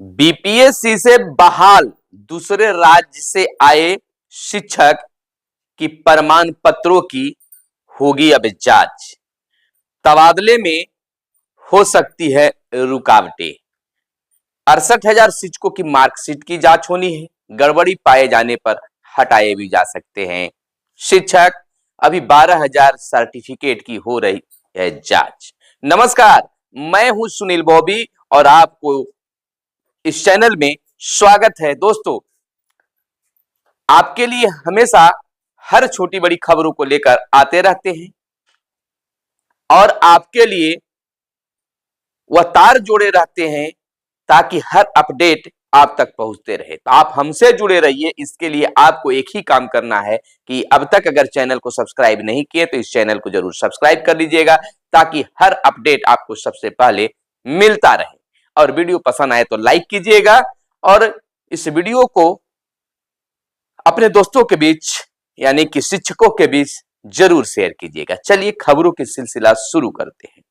BPSC से बहाल दूसरे राज्य से आए शिक्षक की प्रमाण पत्रों की होगी अब जांच। तबादले में हो सकती है रुकावटें। 68,000 शिक्षकों की मार्कशीट की जांच होनी है। गड़बड़ी पाए जाने पर हटाए भी जा सकते हैं शिक्षक। अभी 12,000 सर्टिफिकेट की हो रही है जांच। नमस्कार, मैं हूं सुनील बॉबी और आपको इस चैनल में स्वागत है। दोस्तों, आपके लिए हमेशा हर छोटी बड़ी खबरों को लेकर आते रहते हैं और आपके लिए वह तार जोड़े रहते हैं ताकि हर अपडेट आप तक पहुंचते रहे। तो आप हमसे जुड़े रहिए। इसके लिए आपको एक ही काम करना है कि अब तक अगर चैनल को सब्सक्राइब नहीं किए तो इस चैनल को जरूर सब्सक्राइब कर लीजिएगा ताकि हर अपडेट आपको सबसे पहले मिलता रहे। और वीडियो पसंद आए तो लाइक कीजिएगा और इस वीडियो को अपने दोस्तों के बीच यानी कि शिक्षकों के बीच जरूर शेयर कीजिएगा। चलिए खबरों की सिलसिला शुरू करते हैं।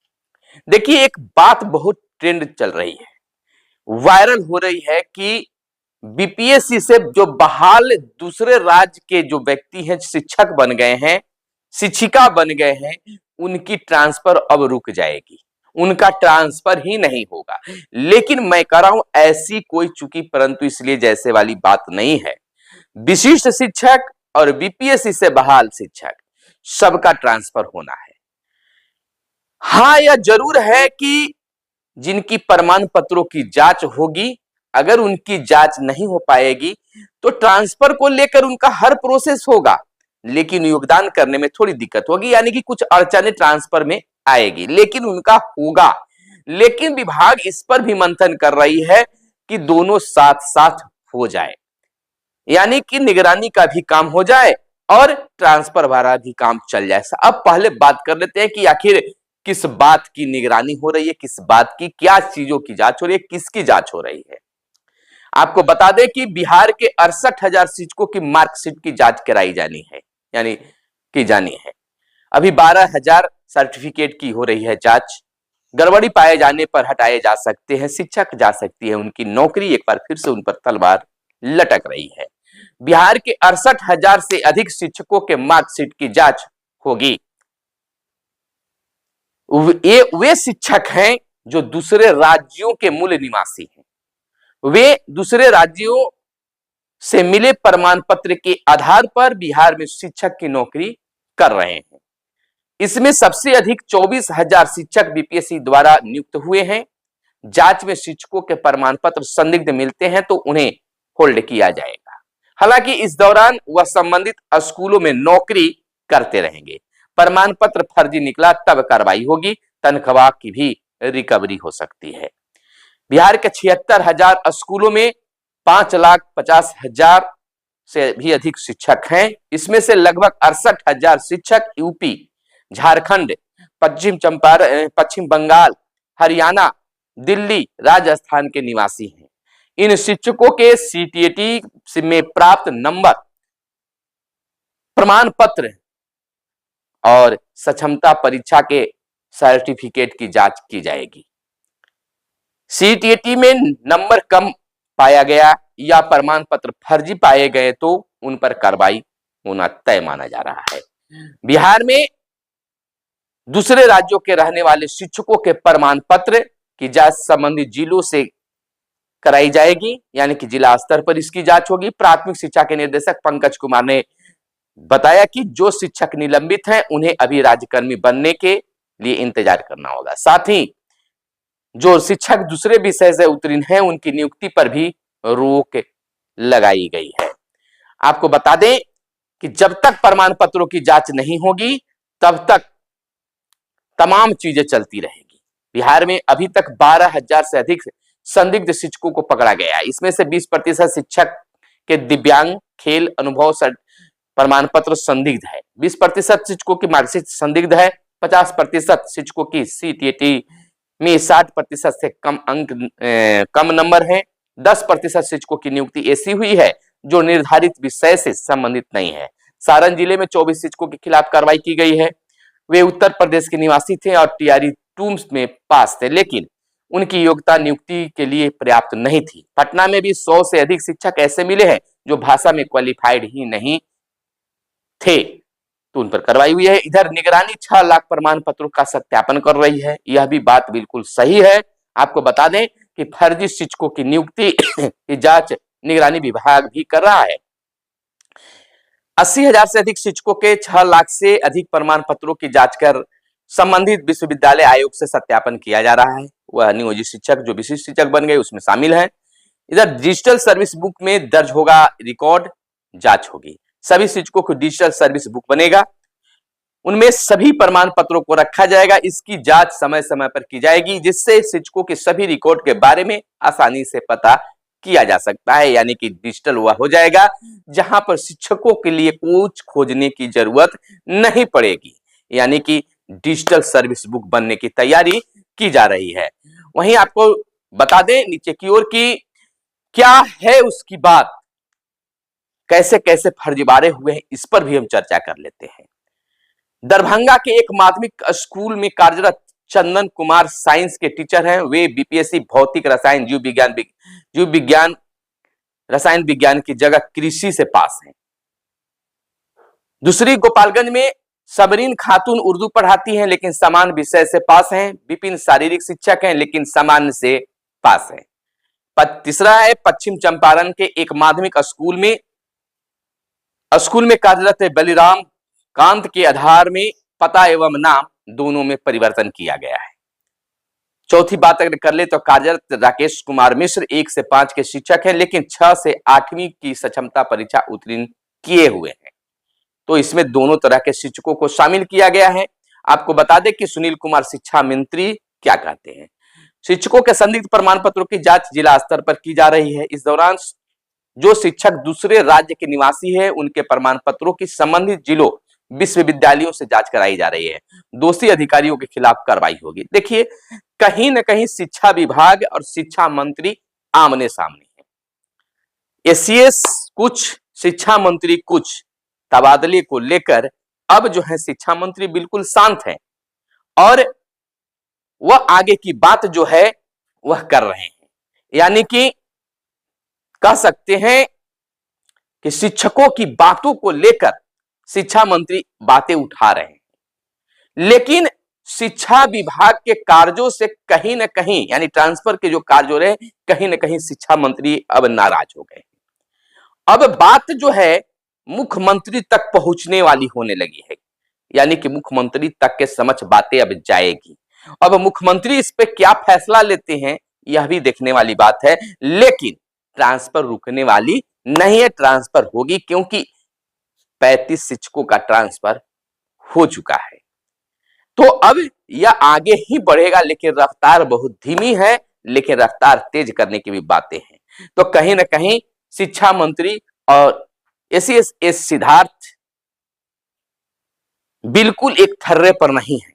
देखिए, एक बात बहुत ट्रेंड चल रही है, वायरल हो रही है कि बीपीएससी से जो बहाल दूसरे राज्य के जो व्यक्ति हैं, शिक्षक बन गए हैं, शिक्षिका बन गए हैं, उनकी ट्रांसफर अब रुक जाएगी। उनका ट्रांसफर ही नहीं होगा। लेकिन मैं कह रहा हूं ऐसी कोई चूकी परंतु इसलिए जैसे वाली बात नहीं है। विशिष्ट शिक्षक और बीपीएससी से बहाल शिक्षक सबका ट्रांसफर होना है। हां, यह जरूर है कि जिनकी प्रमाण पत्रों की जांच होगी, अगर उनकी जांच नहीं हो पाएगी तो ट्रांसफर को लेकर उनका हर प्रोसेस होगा, लेकिन योगदान करने में थोड़ी दिक्कत होगी, यानी कि कुछ अड़चने ट्रांसफर में आएगी, लेकिन उनका होगा। लेकिन विभाग इस पर भी मंथन कर रही है कि दोनों साथ साथ हो जाए, यानी कि निगरानी का भी काम हो जाए और ट्रांसफर वाला भी काम चल जाए। अब पहले बात कर लेते हैं कि आखिर किस बात की निगरानी हो रही है, किस बात की, क्या चीजों की जांच हो रही है, किसकी जांच हो रही है। आपको बता दें कि बिहार के 68,000 शिक्षकों की मार्कशीट की जांच कराई जानी है, यानी की जानी है। अभी 12,000 सर्टिफिकेट की हो रही है जांच। गड़बड़ी पाए जाने पर हटाए जा सकते हैं शिक्षक, जा सकती है उनकी नौकरी। एक बार फिर से उन पर तलवार लटक रही है। बिहार के 68,000 से अधिक शिक्षकों के मार्कशीट की जांच होगी। वे शिक्षक हैं जो दूसरे राज्यों के मूल निवासी हैं। वे दूसरे राज्यों से मिले प्रमाण पत्र के आधार पर बिहार में शिक्षक की नौकरी कर रहे हैं। इसमें सबसे अधिक 24,000 शिक्षक बीपीएससी द्वारा नियुक्त हुए हैं। जांच में शिक्षकों के प्रमाण पत्र संदिग्ध मिलते हैं तो उन्हें होल्ड किया जाएगा। हालांकि इस दौरान वह संबंधित स्कूलों में नौकरी करते रहेंगे। प्रमाण पत्र फर्जी निकला तब कार्रवाई होगी, तनख्वाह की भी रिकवरी हो सकती है। बिहार के 76,000 स्कूलों में 5,50,000 से भी अधिक शिक्षक हैं। इसमें से लगभग 68,000 शिक्षक यूपी, झारखंड, पश्चिम चंपारण, पश्चिम बंगाल, हरियाणा, दिल्ली, राजस्थान के निवासी हैं। इन शिक्षकों के सीटीईटी में प्राप्त नंबर, प्रमाण पत्र और सक्षमता परीक्षा के सर्टिफिकेट की जांच की जाएगी। सीटीईटी में नंबर कम पाया गया या प्रमाण पत्र फर्जी पाए गए तो उन पर कार्रवाई होना तय माना जा रहा है। बिहार में दूसरे राज्यों के रहने वाले शिक्षकों के प्रमाण पत्र की जांच संबंधित जिलों से कराई जाएगी, यानी कि जिला स्तर पर इसकी जांच होगी। प्राथमिक शिक्षा के निदेशक पंकज कुमार ने बताया कि जो शिक्षक निलंबित हैं उन्हें अभी राज्यकर्मी बनने के लिए इंतजार करना होगा। साथ ही जो शिक्षक दूसरे विषय से उत्तीर्ण हैं उनकी नियुक्ति पर भी रोक लगाई गई है। आपको बता दें कि जब तक प्रमाण पत्रों की जांच नहीं होगी तब तक तमाम चीजें चलती रहेगी। बिहार में अभी तक 12,000 से अधिक संदिग्ध शिक्षकों को पकड़ा गया है। इसमें से 20% शिक्षक के दिव्यांग, खेल अनुभव प्रमाण पत्र संदिग्ध है। 20% शिक्षकों की मार्कशीट संदिग्ध है। 50% शिक्षकों की सीटीईटी में 60% से कम अंक, कम नंबर है। 10% शिक्षकों की नियुक्ति ऐसी हुई है जो निर्धारित विषय से संबंधित नहीं है। सारण जिले में 24 शिक्षकों के खिलाफ कार्रवाई की गई है। वे उत्तर प्रदेश के निवासी थे और टीआरई 2 में पास थे, लेकिन उनकी योग्यता नियुक्ति के लिए पर्याप्त नहीं थी। पटना में भी 100 से अधिक शिक्षक ऐसे मिले हैं जो भाषा में क्वालिफाइड ही नहीं थे, तो उन पर कार्रवाई हुई है। इधर निगरानी 6 लाख प्रमाण पत्रों का सत्यापन कर रही है। यह भी बात बिल्कुल सही है। आपको बता दें कि फर्जी शिक्षकों की नियुक्ति की जांच निगरानी विभाग भी कर रहा है। 80,000 से अधिक शिक्षकों के 6 लाख से अधिक प्रमाण पत्रों की जांच कर संबंधित विश्वविद्यालय आयोग से सत्यापन किया जा रहा है। वह नियोजित शिक्षक जो विशिष्ट शिक्षक बन गए उसमें शामिल हैं। इधर डिजिटल सर्विस बुक में दर्ज होगा रिकॉर्ड, जांच होगी। सभी शिक्षकों को डिजिटल सर्विस बुक बनेगा, उनमें सभी प्रमाण पत्रों को रखा जाएगा। इसकी जांच समय समय पर की जाएगी, जिससे शिक्षकों के सभी रिकॉर्ड के बारे में आसानी से पता किया जा सकता है। यानी कि डिजिटल हुआ हो जाएगा, जहां पर शिक्षकों के लिए कुछ खोजने की जरूरत नहीं पड़ेगी। यानी कि डिजिटल सर्विस बुक बनने की तैयारी की जा रही है। वहीं आपको बता दें नीचे की ओर की क्या है उसकी बात, कैसे कैसे फर्जीवाड़े हुए हैं, इस पर भी हम चर्चा कर लेते हैं। दरभंगा के एक माध्यमिक स्कूल में कार्यरत चंदन कुमार साइंस के टीचर हैं। वे बीपीएससी भौतिक रसायन जीव विज्ञान रसायन विज्ञान की जगह कृषि से पास हैं। दूसरी गोपालगंज में सबरीन खातून उर्दू पढ़ाती हैं लेकिन समान विषय से पास हैं। विपिन शारीरिक शिक्षक हैं लेकिन सामान्य से पास हैं। तीसरा है पश्चिम चंपारण के एक माध्यमिक स्कूल में कार्यरत बलिराम कांत के आधार में पता एवं नाम दोनों में परिवर्तन किया गया है। चौथी बात अगर कर ले तो कार्यरत राकेश कुमार मिश्र 1 से 5 के शिक्षक हैं लेकिन 6 से 8वीं की सक्षमता परीक्षा उत्तीर्ण किए हुए हैं। तो इसमें दोनों तरह के शिक्षकों को शामिल किया गया है। आपको बता दें कि सुनील कुमार शिक्षा मंत्री क्या कहते हैं। शिक्षकों के संदिग्ध प्रमाण पत्रों की जांच जिला स्तर पर की जा रही है। इस दौरान जो शिक्षक दूसरे राज्य के निवासी है उनके प्रमाण पत्रों की संबंधित जिलों विश्वविद्यालयों से जांच कराई जा रही है। दोषी अधिकारियों के खिलाफ कार्रवाई होगी। देखिए कहीं न कहीं शिक्षा विभाग और शिक्षा मंत्री आमने सामने है। एसीएस कुछ, शिक्षा मंत्री कुछ, तबादले को लेकर अब जो है शिक्षा मंत्री बिल्कुल शांत हैं और वह आगे की बात जो है वह कर रहे हैं। यानी कि कह सकते हैं कि शिक्षकों की बातों को लेकर शिक्षा मंत्री बातें उठा रहे हैं, लेकिन शिक्षा विभाग के कार्यों से कहीं ना कहीं यानी ट्रांसफर के जो कार्य हो रहे हैं कहीं ना कहीं शिक्षा मंत्री अब नाराज हो गए। अब बात जो है मुख्यमंत्री तक पहुंचने वाली होने लगी है। यानी कि मुख्यमंत्री तक के समक्ष बातें अब जाएगी। अब मुख्यमंत्री इस पे क्या फैसला लेते हैं यह भी देखने वाली बात है, लेकिन ट्रांसफर रुकने वाली नहीं है, ट्रांसफर होगी क्योंकि 35 शिक्षकों का ट्रांसफर हो चुका है। तो अब यह आगे ही बढ़ेगा, लेकिन रफ्तार बहुत धीमी है, लेकिन रफ्तार तेज करने की भी बातें हैं। तो कहीं ना कहीं शिक्षा मंत्री और एस सिद्धार्थ बिल्कुल एक थर्रे पर नहीं है,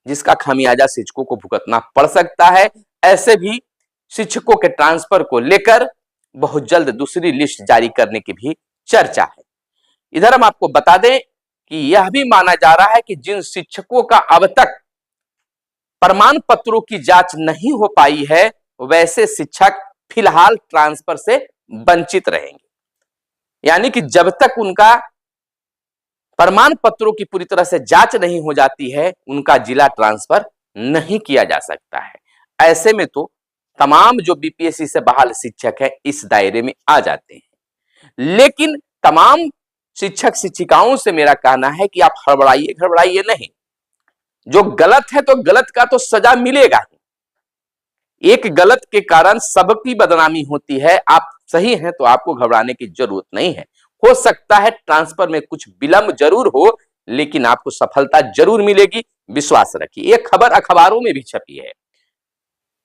जिसका खामियाजा शिक्षकों को भुगतना पड़ सकता है। ऐसे भी शिक्षकों के ट्रांसफर को लेकर बहुत जल्द दूसरी लिस्ट जारी करने की भी चर्चा है। इधर हम आपको बता दें कि यह भी माना जा रहा है कि जिन शिक्षकों का अब तक प्रमाण पत्रों की जांच नहीं हो पाई है वैसे शिक्षक फिलहाल ट्रांसफर से वंचित रहेंगे। यानी कि जब तक उनका प्रमाण पत्रों की पूरी तरह से जांच नहीं हो जाती है उनका जिला ट्रांसफर नहीं किया जा सकता है। ऐसे में तो तमाम जो बीपीएससी से बहाल शिक्षक है इस दायरे में आ जाते हैं। लेकिन तमाम शिक्षक शिक्षिकाओं से मेरा कहना है कि आप हड़बड़ाइए नहीं। जो गलत है तो गलत का तो सजा मिलेगा ही। एक गलत के कारण सबकी बदनामी होती है। आप सही हैं तो आपको घबराने की जरूरत नहीं है। हो सकता है ट्रांसफर में कुछ विलंब जरूर हो, लेकिन आपको सफलता जरूर मिलेगी, विश्वास रखिए। यह खबर अखबारों में भी छपी है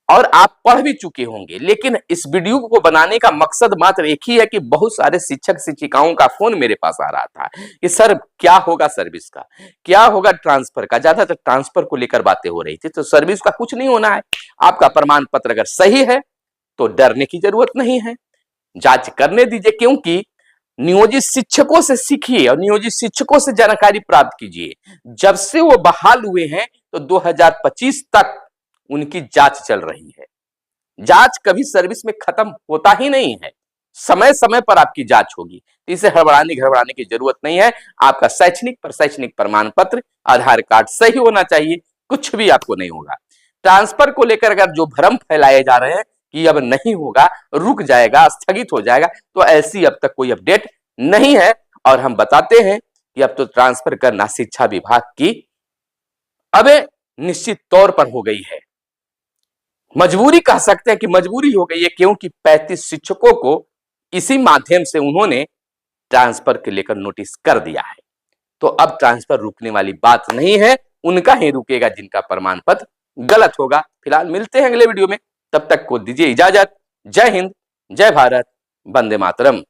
और आप पढ़ भी चुके होंगे। लेकिन इस वीडियो को बनाने का मकसद मात्र एक ही है कि बहुत सारे शिक्षक शिक्षिकाओं का फोन मेरे पास आ रहा था कि सर क्या होगा सर्विस का, क्या होगा ट्रांसफर का। ज्यादातर ट्रांसफर को लेकर बातें हो रही थी। तो सर्विस का कुछ नहीं होना है। आपका प्रमाण पत्र अगर सही है तो डरने की जरूरत नहीं है, जांच करने दीजिए। क्योंकि नियोजित शिक्षकों से सीखिए और नियोजित शिक्षकों से जानकारी प्राप्त कीजिए। जब से वो बहाल हुए हैं तो 2025 तक उनकी जांच चल रही है। जांच कभी सर्विस में खत्म होता ही नहीं है, समय समय पर आपकी जांच होगी, तो इसे हड़बड़ाने घबराने की जरूरत नहीं है। आपका शैक्षणिक प्रमाण पत्र, आधार कार्ड सही होना चाहिए, कुछ भी आपको नहीं होगा। ट्रांसफर को लेकर अगर जो भ्रम फैलाए जा रहे हैं कि अब नहीं होगा, रुक जाएगा, स्थगित हो जाएगा, तो ऐसी अब तक कोई अपडेट नहीं है। और हम बताते हैं कि अब तो ट्रांसफर करना शिक्षा विभाग की अब निश्चित तौर पर हो गई है, मजबूरी कह सकते हैं कि मजबूरी हो गई है, क्योंकि 35 शिक्षकों को इसी माध्यम से उन्होंने ट्रांसफर के लेकर नोटिस कर दिया है। तो अब ट्रांसफर रुकने वाली बात नहीं है, उनका ही रुकेगा जिनका प्रमाण पत्र गलत होगा। फिलहाल मिलते हैं अगले वीडियो में, तब तक को दीजिए इजाजत। जय हिंद, जय भारत, वंदे मातरम।